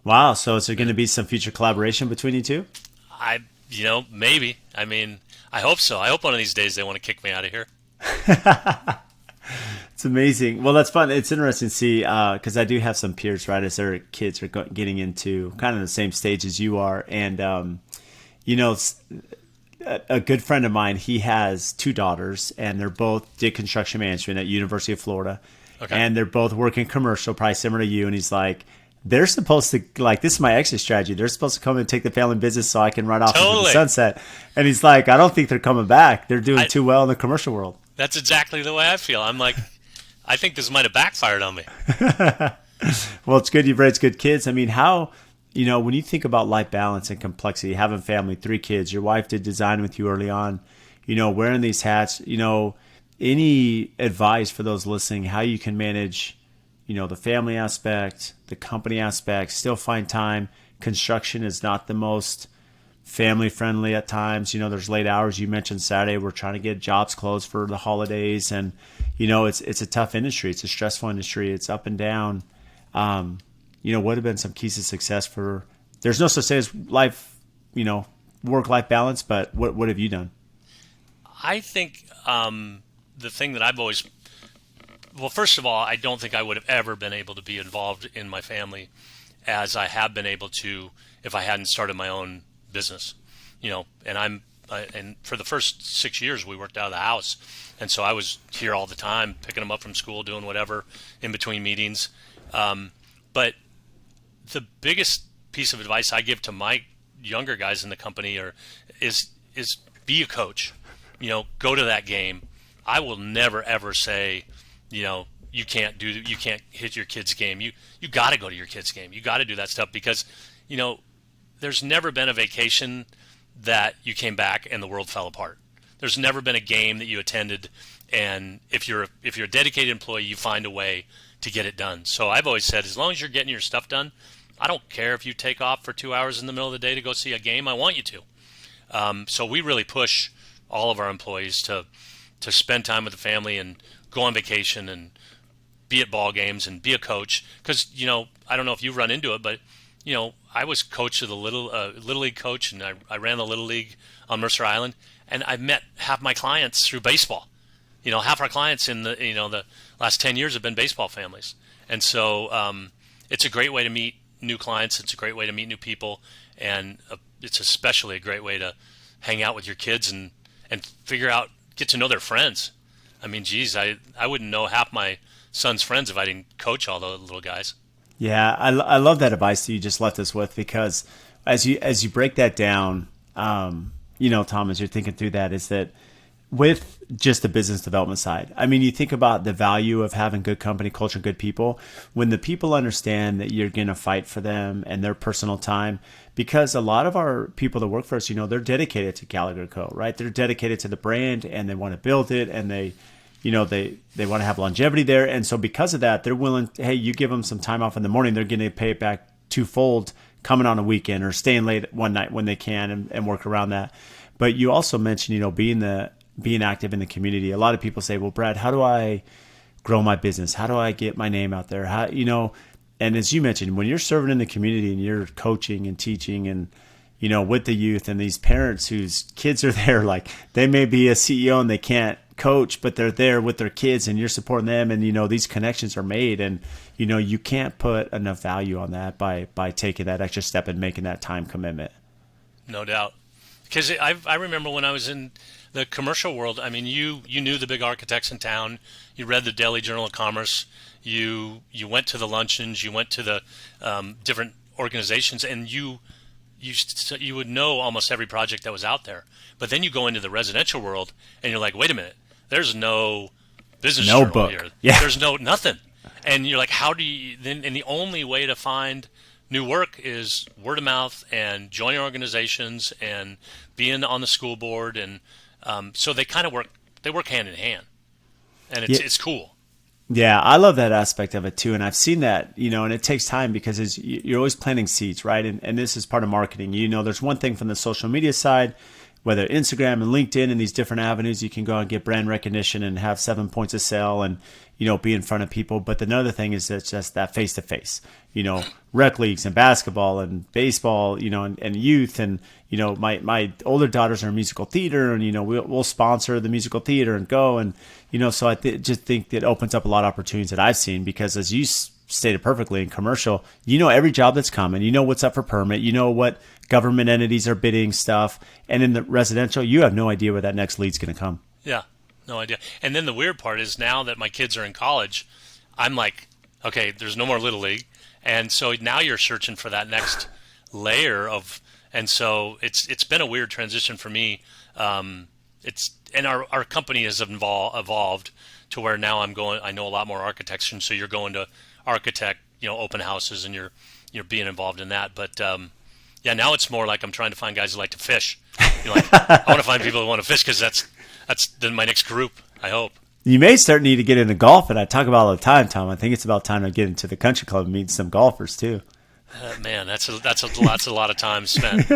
Wow. So is there going to be some future collaboration between you two? Maybe. I mean, I hope so. I hope one of these days they want to kick me out of here. It's amazing. Well, that's fun. It's interesting to see because I do have some peers, right, as their kids are getting into kind of the same stage as you are. And, a good friend of mine, he has two daughters, and they're both did construction management at University of Florida. Okay. And they're both working commercial, probably similar to you. And he's like, they're supposed to, like, this is my exit strategy. They're supposed to come and take the family business so I can ride off into the Totally. sunset. And he's like, I don't think they're coming back. They're doing too well in the commercial world. That's exactly the way I feel. I'm like, I think this might have backfired on me. Well, it's good you've raised good kids. I mean, how, when you think about life balance and complexity, having family, 3 kids, your wife did design with you early on, wearing these hats, any advice for those listening, how you can manage, the family aspect, the company aspect, still find time. Construction is not the most family friendly at times. There's late hours. You mentioned Saturday, we're trying to get jobs closed for the holidays, and it's a tough industry. It's a stressful industry. It's up and down. What have been some keys to success for, there's no such thing as life, work-life balance, but what have you done? I think the thing that I've always, well, first of all, I don't think I would have ever been able to be involved in my family as I have been able to if I hadn't started my own business. And for the first 6 years we worked out of the house, and so I was here all the time, picking them up from school, doing whatever in between meetings. But the biggest piece of advice I give to my younger guys in the company is be a coach. Go to that game. I will never ever say, you can't hit your kid's game. You got to go to your kid's game. You got to do that stuff because, there's never been a vacation that you came back and the world fell apart. There's never been a game that you attended, and if you're a dedicated employee, you find a way to get it done. So I've always said, as long as you're getting your stuff done, I don't care if you take off for 2 hours in the middle of the day to go see a game. I want you to. So we really push all of our employees to spend time with the family and go on vacation and be at ball games and be a coach. Because I don't know if you run into it, but I was coach of the little league coach, and I ran the little league on Mercer Island, and I've met half my clients through baseball. Half our clients in the last 10 years have been baseball families, and so it's a great way to meet new clients. It's a great way to meet new people, and it's especially a great way to hang out with your kids and get to know their friends. I mean, geez, I wouldn't know half my son's friends if I didn't coach all the little guys. Yeah, I love that advice that you just left us with, because as you break that down, Tom, as you're thinking through that, is that with just the business development side, I mean, you think about the value of having good company culture, good people. When the people understand that you're going to fight for them and their personal time, because a lot of our people that work for us, they're dedicated to Gallagher Co., right? They're dedicated to the brand, and they want to build it, and they want to have longevity there. And so because of that, they're willing, hey, you give them some time off in the morning, they're going to pay it back twofold coming on a weekend or staying late one night when they can, and work around that. But you also mentioned, being active in the community. A lot of people say, well, Brad, how do I grow my business? How do I get my name out there? And as you mentioned, when you're serving in the community and you're coaching and teaching and, with the youth and these parents whose kids are there, like they may be a CEO and they can't coach, but they're there with their kids and you're supporting them. And, these connections are made, and, you can't put enough value on that by taking that extra step and making that time commitment. No doubt. Because I remember when I was in the commercial world, I mean, you knew the big architects in town. You read the Daily Journal of Commerce. You went to the luncheons. You went to the different organizations, and you would know almost every project that was out there. But then you go into the residential world, and you're like, wait a minute, there's no business journal book here. Yeah. There's nothing. And you're like, how do you then? And the only way to find new work is word of mouth and joining organizations and being on the school board, and so they kind of work hand in hand, and it's cool. Yeah, I love that aspect of it too, and I've seen that, and it takes time because you're always planting seeds, right? And this is part of marketing. There's one thing from the social media side, whether Instagram and LinkedIn and these different avenues, you can go and get brand recognition and have 7 points of sale and, be in front of people. But another thing is it's just that face-to-face, rec leagues and basketball and baseball, and youth. And, my older daughters are in musical theater, and, we'll sponsor the musical theater and go. And, so I just think that opens up a lot of opportunities that I've seen, because as you stated perfectly, in commercial, every job that's coming, what's up for permit, what government entities are bidding stuff. And in the residential, you have no idea where that next lead's going to come. Yeah, no idea. And then the weird part is, now that my kids are in college, I'm like, okay, there's no more Little League. And so now you're searching for that next layer of, and so it's been a weird transition for me. And our company has evolved to where now I know a lot more architects, and so you're going to architect, open houses, and you're being involved in that. But yeah, now it's more like I'm trying to find guys who like to fish. I want to find people who want to fish, because that's then my next group, I hope. You may need to get into golf, and I talk about it all the time, Tom. I think it's about time to get into the country club and meet some golfers too. Man, that's a lot of time spent.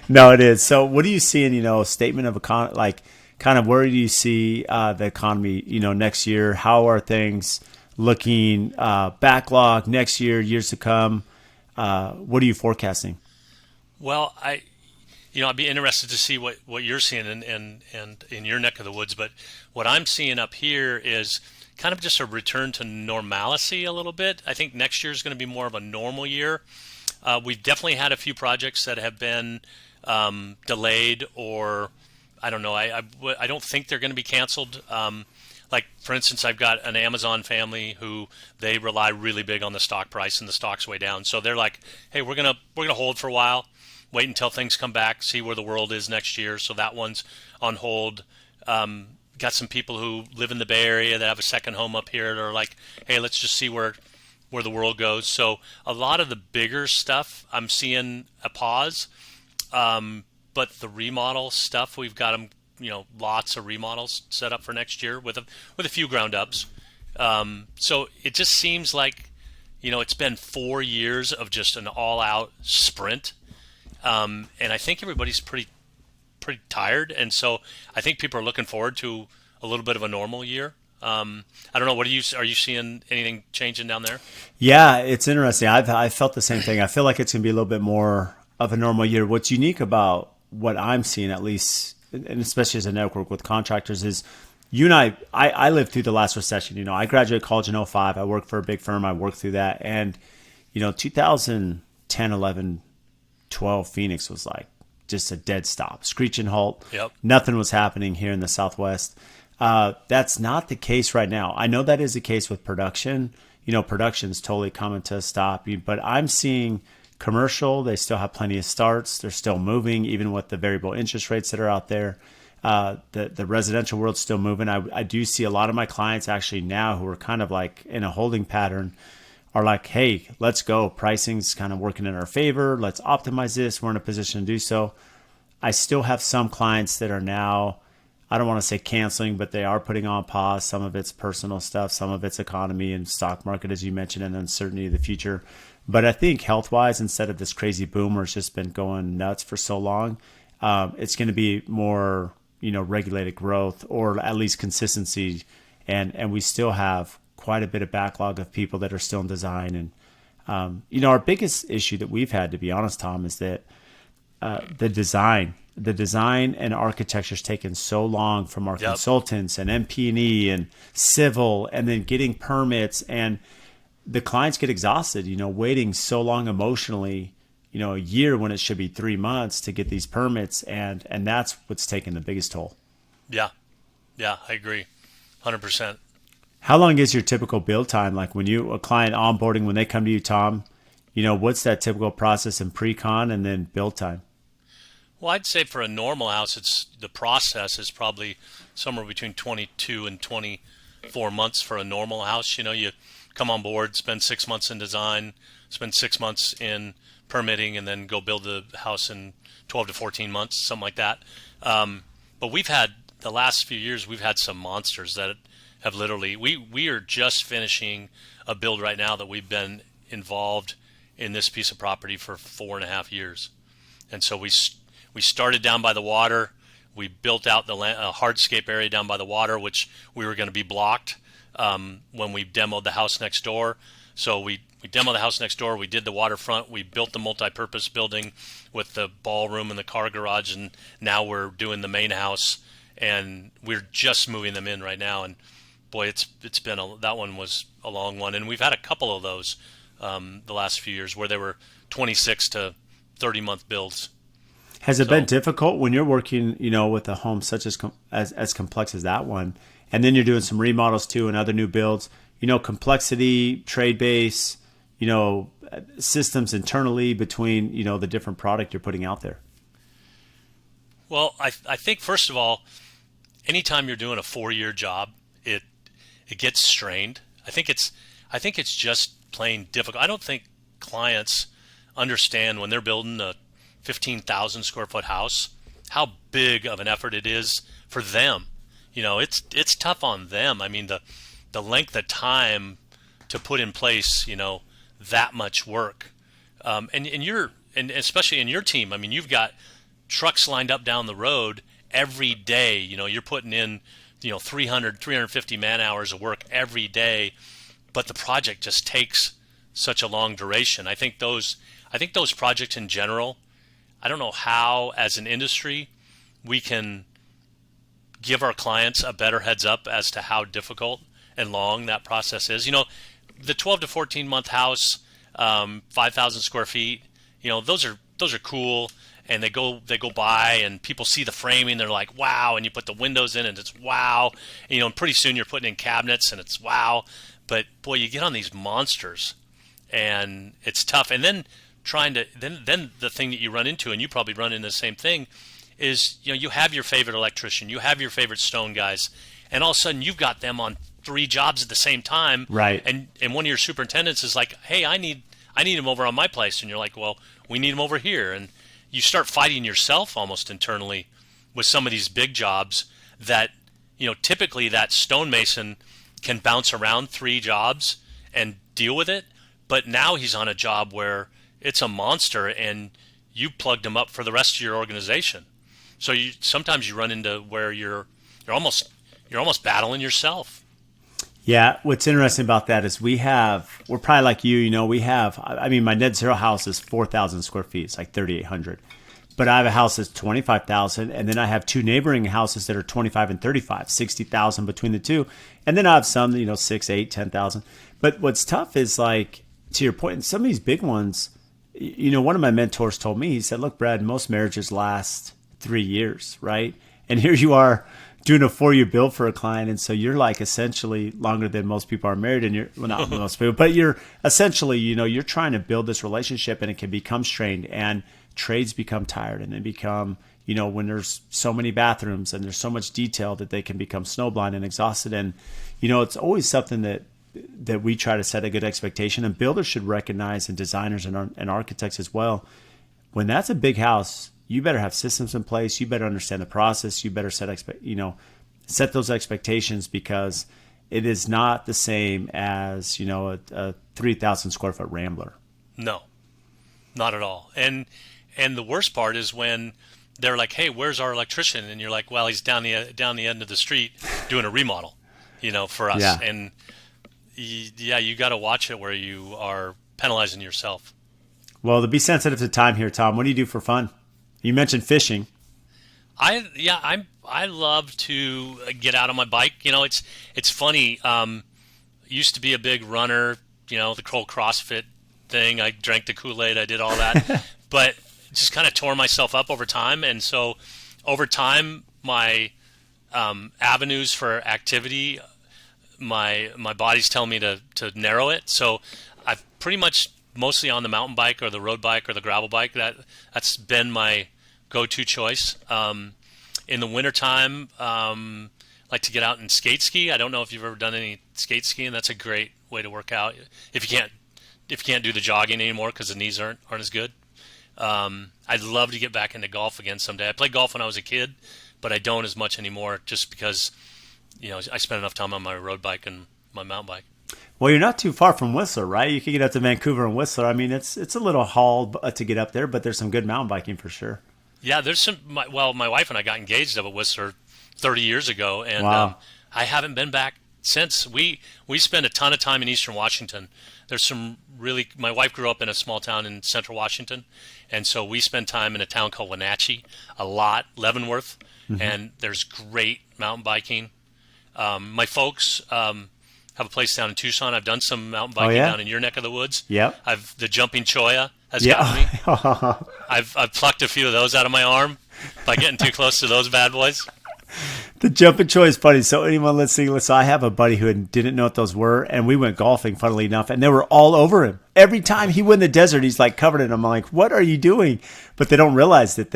No, it is. So, what do you see in statement of kind of where do you see the economy next year? How are things looking? Backlog next year, years to come. What are you forecasting? Well, I'd be interested to see what you're seeing and in your neck of the woods. But what I'm seeing up here is kind of just a return to normalcy a little bit. I think next year is going to be more of a normal year. We've definitely had a few projects that have been delayed, or I don't know. I don't think they're going to be canceled. Like, for instance, I've got an Amazon family who they rely really big on the stock price, and the stock's way down. So they're like, hey, we're gonna hold for a while, wait until things come back, see where the world is next year. So that one's on hold. Got some people who live in the Bay Area that have a second home up here. They're like, hey, let's just see where the world goes. So a lot of the bigger stuff, I'm seeing a pause. But the remodel stuff, we've got them, lots of remodels set up for next year with a few ground ups. So it just seems like, it's been 4 years of just an all out sprint. And I think everybody's pretty tired. And so I think people are looking forward to a little bit of a normal year. I don't know. Are you seeing anything changing down there? Yeah, it's interesting. I felt the same thing. I feel like it's going to be a little bit more of a normal year. What's unique about what I'm seeing, at least, and especially as a network with contractors, is you and I lived through the last recession. I graduated college in '05. I worked for a big firm. I worked through that. And, 2010, 11, 12, Phoenix was like just a dead stop, screeching halt. Yep. Nothing was happening here in the Southwest. That's not the case right now. I know that is the case with production. Production's totally coming to a stop. But I'm seeing commercial. They still have plenty of starts. They're still moving, even with the variable interest rates that are out there. The residential world's still moving. I do see a lot of my clients actually now who are kind of like in a holding pattern are like, hey, let's go. Pricing's kind of working in our favor. Let's optimize this. We're in a position to do so. I still have some clients that are now, I don't want to say canceling, but they are putting on pause. Some of it's personal stuff, some of it's economy and stock market, as you mentioned, and uncertainty of the future. But I think health-wise, instead of this crazy boom where it's just been going nuts for so long, it's going to be more, regulated growth or at least consistency. And we still have quite a bit of backlog of people that are still in design. And, our biggest issue that we've had, to be honest, Tom, is that the design and architecture has taken so long from our consultants and MP&E and civil, and then getting permits, and the clients get exhausted, waiting so long emotionally, a year when it should be 3 months to get these permits. And that's what's taken the biggest toll. Yeah. Yeah, I agree. 100%. How long is your typical build time? Like when a client onboarding, when they come to you, Tom, what's that typical process in pre-con and then build time? Well, I'd say for a normal house, the process is probably somewhere between 22 and 24 months for a normal house. You come on board, spend 6 months in design, spend 6 months in permitting, and then go build the house in 12 to 14 months, something like that. But we've had, the last few years, we've had some monsters that have literally, we are just finishing a build right now that we've been involved in this piece of property for 4.5 years. And so we started down by the water. We built out the hardscape area down by the water, which we were going to be blocked when we demoed the house next door. So we demoed the house next door. We did the waterfront. We built the multi-purpose building with the ballroom and the car garage, and now we're doing the main house, and we're just moving them in right now. And boy, it's been that one was a long one, and we've had a couple of those the last few years where they were 26 to 30-month builds. Has it been difficult when you're working, with a home such as complex as that one, and then you're doing some remodels too and other new builds? Complexity, trade base, systems internally between the different product you're putting out there. Well, I think first of all, anytime you're doing a 4-year job, it gets strained. I think it's just plain difficult. I don't think clients understand when they're building a 15,000 square foot house how big of an effort it is for them. It's tough on them. I mean, the length of time to put in place, that much work. And especially in your team, I mean, you've got trucks lined up down the road every day. You're putting in, 350 man hours of work every day, but the project just takes such a long duration. I think those projects in general, I don't know how, as an industry, we can give our clients a better heads up as to how difficult and long that process is. The 12 to 14 month house, 5,000 square feet, those are cool, and they go by and people see the framing, they're like, wow, and you put the windows in and it's wow, and pretty soon you're putting in cabinets and it's wow. But boy, you get on these monsters and it's tough. And then then the thing that you run into, and you probably run into the same thing, is you have your favorite electrician, you have your favorite stone guys, and all of a sudden you've got them on 3 jobs at the same time, right? And one of your superintendents is like, hey, I need him over on my place, and you're like, well, we need him over here, and you start fighting yourself almost internally with some of these big jobs that typically that stonemason can bounce around 3 jobs and deal with it, but now he's on a job where it's a monster, and you plugged him up for the rest of your organization. So sometimes you run into where you're almost battling yourself. Yeah, what's interesting about that is we're probably like you, I mean, my net zero house is 4,000 square feet. It's like 3,800. But I have a house that's 25,000, and then I have two neighboring houses that are 25 and 35, 60,000 between the two. And then I have some, 6, 8, 10,000. But what's tough is, like, to your point, some of these big ones, one of my mentors told me, he said, look, Brad, most marriages last 3 years, right? And here you are doing a 4-year build for a client. And so you're like essentially longer than most people are married, and well, not most people, but you're essentially, you're trying to build this relationship, and it can become strained, and trades become tired, and they become, when there's so many bathrooms and there's so much detail that they can become snowblind and exhausted. And, it's always something that we try to set a good expectation, and builders should recognize, and designers and architects as well. When that's a big house, you better have systems in place. You better understand the process. You better set those expectations, because it is not the same as, a 3,000 square foot Rambler. No, not at all. And the worst part is when they're like, "Hey, where's our electrician?" And you're like, "Well, he's down the end of the street doing a remodel, for us." Yeah. And you got to watch it where you are penalizing yourself. Well, to be sensitive to time here, Tom, what do you do for fun? You mentioned fishing. I love to get out on my bike. It's funny. Used to be a big runner. The whole CrossFit thing. I drank the Kool-Aid. I did all that, but just kind of tore myself up over time. And so over time, my avenues for activity, my body's telling me to narrow it. So I've pretty much mostly on the mountain bike or the road bike or the gravel bike. That's been my go-to choice. In the wintertime, like to get out and skate ski. I don't know if you've ever done any skate skiing. That's a great way to work out if you can't do the jogging anymore because the knees aren't as good. I'd love to get back into golf again someday. I played golf when I was a kid, but I don't as much anymore just because, I spend enough time on my road bike and my mountain bike. Well, you're not too far from Whistler, right? You can get up to Vancouver and Whistler. I mean, it's a little haul to get up there, but there's some good mountain biking for sure. Yeah, there's some. My wife and I got engaged up at Whistler 30 years ago, and wow. I haven't been back since. We spend a ton of time in Eastern Washington. There's some really. My wife grew up in a small town in Central Washington, and so we spend time in a town called Wenatchee a lot, Leavenworth, and there's great mountain biking. My folks have a place down in Tucson. I've done some mountain biking down in your neck of the woods. Yeah. The jumping cholla has gotten me. I've plucked a few of those out of my arm by getting too close to those bad boys. The jumping cholla is funny. So anyone listening, listen, I have a buddy who didn't know what those were, and we went golfing, funnily enough, and they were all over him. Every time he went in the desert, he's like covered in them. I'm like, what are you doing? But they don't realize that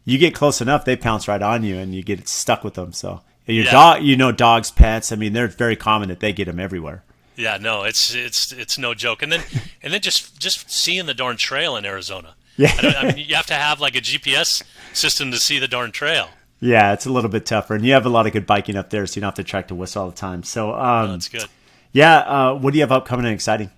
you get close enough, they pounce right on you, and you get stuck with them. So your dog, dogs, pets. I mean, they're very common that they get them everywhere. Yeah, no, it's no joke. And then just seeing the darn trail in Arizona. Yeah, I mean, you have to have like a GPS system to see the darn trail. Yeah, it's a little bit tougher, and you have a lot of good biking up there, so you don't have to track to Whistler all the time. So, that's good. Yeah, what do you have upcoming and exciting?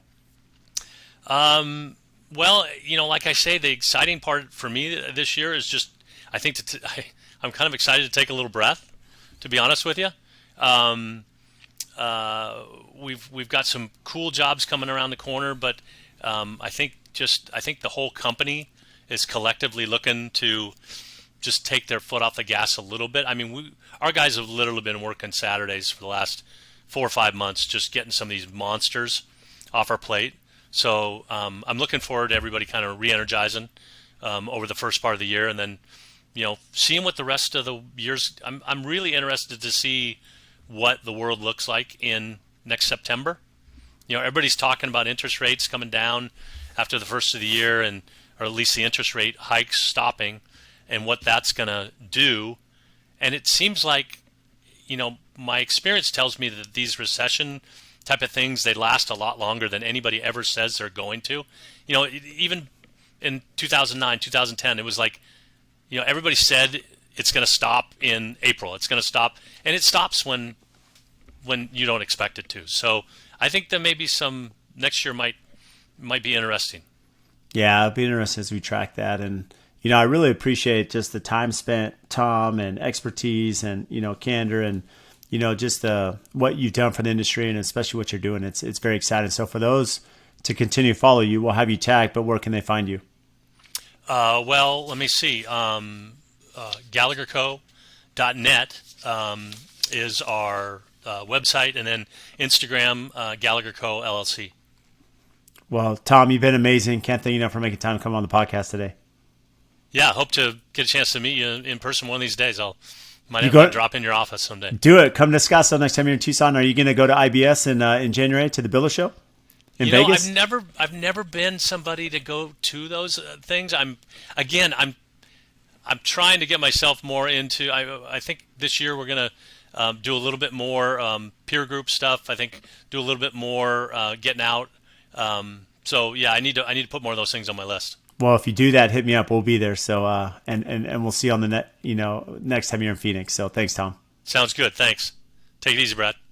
Well, like I say, the exciting part for me this year is just I think I'm kind of excited to take a little breath. To be honest with you, we've got some cool jobs coming around the corner, but I think the whole company is collectively looking to just take their foot off the gas a little bit. I mean, our guys have literally been working Saturdays for the last 4 or 5 months, just getting some of these monsters off our plate. So I'm looking forward to everybody kind of re-energizing over the first part of the year, and then seeing what the rest of the years. I'm really interested to see what the world looks like in next September. Everybody's talking about interest rates coming down after the first of the year, or at least the interest rate hikes stopping, and what that's going to do. And it seems like, my experience tells me that these recession type of things, they last a lot longer than anybody ever says they're going to. Even in 2009, 2010, it was like, everybody said it's going to stop in April. It's going to stop, and it stops when you don't expect it to. So I think that maybe some next year might be interesting. Yeah, it'll be interesting as we track that. And, I really appreciate just the time spent, Tom, and expertise and, candor. And, just what you've done for the industry and especially what you're doing. It's very exciting. So for those to continue to follow you, we'll have you tagged, but where can they find you? Well, let me see. GallagherCo.net is our website, and then Instagram, Gallagher Co. LLC. Well, Tom, you've been amazing. Can't thank you enough for making time to come on the podcast today. Yeah, hope to get a chance to meet you in person one of these days. Might You have to go- drop in your office someday. Do it. Come to Scottsdale next time you're in Tucson. Are you going to go to IBS in January to the Builder Show in Vegas? I've never been somebody to go to those things. I'm trying to get myself more into. I think this year we're gonna do a little bit more peer group stuff. I think do a little bit more getting out. So yeah, I need to put more of those things on my list. Well, if you do that, hit me up. We'll be there. So and we'll see you on the next time you're in Phoenix. So thanks, Tom. Sounds good. Thanks. Take it easy, Brad.